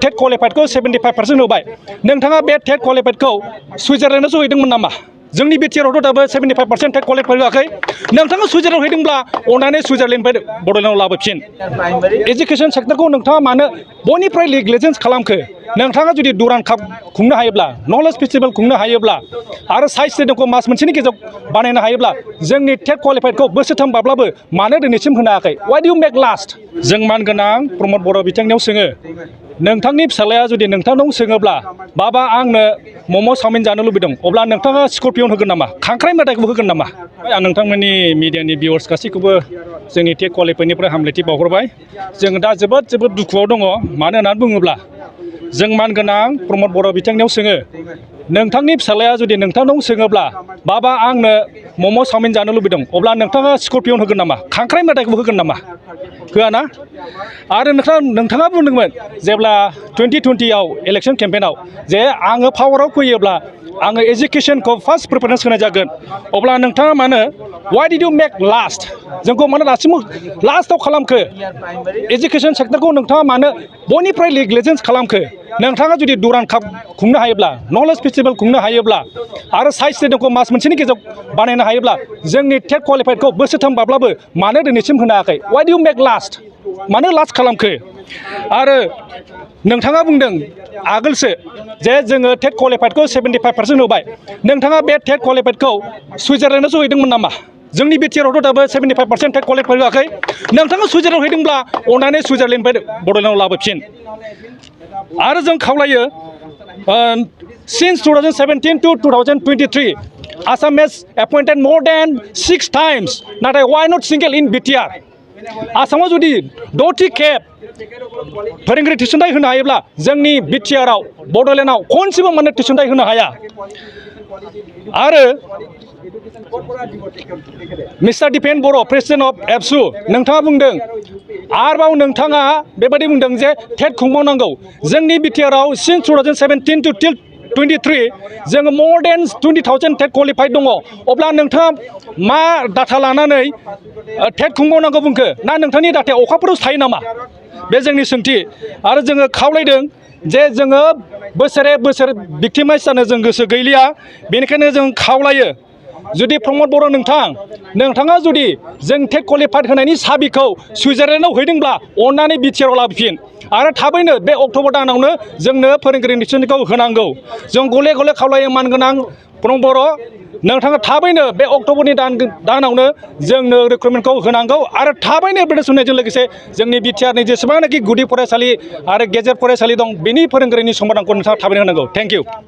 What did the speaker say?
टेट क्वालिफाइडखौ 75% होबाय नोंथाङा बे टेट क्वालिफाइडखौ सुइजारलेण्डआवसो हैदोंमोन नामा जोंनि बिटिआरआवथ' दाबो 75% टेट क्वालिफाइड होआखै नोंथाङा सुइजारलेण्डआव हैदोंब्ला अननानै सुइजारलेण्डनिफ्राय बड'लेण्डआव लाबोफिन एजुकेशन सेक्टरखौ नोंथाङा मानो बयनिफ्राय नेग्लिजेन्स खालामखो नोंथाङा जुदि दुरान काप खुंनो हायोब्ला नलेज फेस्टिभेल खुंनो हायोब्ला आरो साइन्स स्टेडियामखौ मास मोनसेनि गेजेराव बानायनो हायोब्ला जोंनि टेट क्वालिफाइडखौ बोसोरथाम बाब्लाबो मानो दिनैसिम होनो हायाखै वाइ डु मेक लास्ट जों मानगोनां प्रमद बर' बिथांनियाव सोङो नोंथांनि फिसालाया जुदि नोंथांनाव सोङोब्ला बाबा आंनो मम' चावमिन जानो लुबैदों अब्ला नोंथाङा स्करपियन होगोन नामा खांख्राइ मेथाइखौबो होगोन नामा आं नोंथांमोननि मिडियानि भिउअर्स गासैखौबो जोंनि टेट क्वालिफाइडनिफ्राय हामलायथि बावहरबाय जों दा जोबोद दुखुआव दङ मानो होननानै बुङोब्ला जों मानगोनां प्रमद बर' बिथांनियाव सोङो नोंथांनि फिसालाया जुदि नोंथांनाव सोङोब्ला बाबा आंनो मम' चावमिन जानो लुबैदों अब्ला नोंथाङा स्करपियन होगोन नामा खांख्राइ मेथाइखौबो होगोन नामा होआ ना आरो नोंथाङा बुंदोंमोन जेब्ला 2020आव इलेक्शन केम्पेइनाव जे आङो पावाराव फैयोब्ला आङो एजुकेशनखौ फार्स्ट प्रिफारेन्स होनाय जागोन अब्ला नोंथाङा मानो why did you make last जोंखौ मानो दासिमबो लास्टआव खालामखो एजुकेशन सेक्टरखौ नोंथाङा मानो बयनिफ्राय नेग्लिजेन्स खालामखो नोंथाङा जुदि दुरान काप खुंनो हायोब्ला नलेज फेस्टिभेल खुंनो हायोब्ला आरो साइन्स स्टेडियामखौ मास मोनसेनि गेजेराव बानायनो हायोब्ला जोंनि टेट क्वालिफाइडखौ बोसोरथाम बाब्लाबो मानो दिनैसिम होनो हायाखै why do you make last मानो लास्ट खालामखो आरो नोंथाङा बुंदों आगोलसो जे जोङो टेट क्वालिफाइडखौ 75% होबाय नोंथाङा बे टेट क्वालिफाइडखौ सुइजारलेण्डआवसो हैदोंमोन नामा जोंनि बिटिआरआवथ' दाबो 75% टेट क्वालिफाइड होआखै नोंथाङा सुइजारलेण्डआव हैदोंब्ला अननानै सुइजारलेण्डनिफ्राय बड'लेण्डआव लाबोफिन आरो जों खावलायो since 2017 to 2023 Assam has appointed more than 6 times नाथाय why not single in BTR आसामाव जुदि 6थि खेब फोरोंगिरि थिसनथाइ होनो हायोब्ला जोंनि बिटिआरआव बड'लेण्डआव खनसेबो माने थिसनथाइ होनो हाया आरो mister Dipen Boro' president of ABSU नोंथाङा बुंदों आरोबाव नोंथाङा बेबायदि बुंदों जे टेट खुंबावनांगौ जोंनि बिटिआरआव सिन्स 2017 टु टिल 23 जोङो मर देन 20,000 टेट क्वालिफाइड दङ अब्ला नोंथाङा मा डाटा लानानै टेट खुंबावनांगौ बुंखो ना नोंथांनि डाटाया अखाफोराव थायो नामा बे जोंनि सोंथि आरो जोङो खावलायदों जे जोङो बोसोरे बोसोर भिक्टिमाइज जानो जों गोसो गैलिया बेनिखायनो जों खावलायो जुदि प्रमद बर' नोंथाङा जुदि जों टेट क्वालिफाइड होनायनि साबिखौ सुइजारलेण्डआव हैदोंब्ला अननानै बिटिआरआव लाबोफिन आरो थाबैनो बे अक्ट'बर दानावनो जोंनो फोरोंगिरि थिसनथाइखौ होनांगौ जों गले गले खावलायो मानगोनां प्रमद बर' नोंथाङा थाबैनो बे अक्ट'बरनि दानावनो जोंनो रिक्रुटमेन्टखौ होनांगौ आरो थाबैनो एडभार्टाइज होनायजों लोगोसे जोंनि बिटिआरनि जेसेबांनाखि गुदि फरायसालि आरो गेजेर फरायसालि दं बेनि फोरोंगिरिनि समादानखौ नोंथाङा थाबैनो होनांगौ थेंक इउ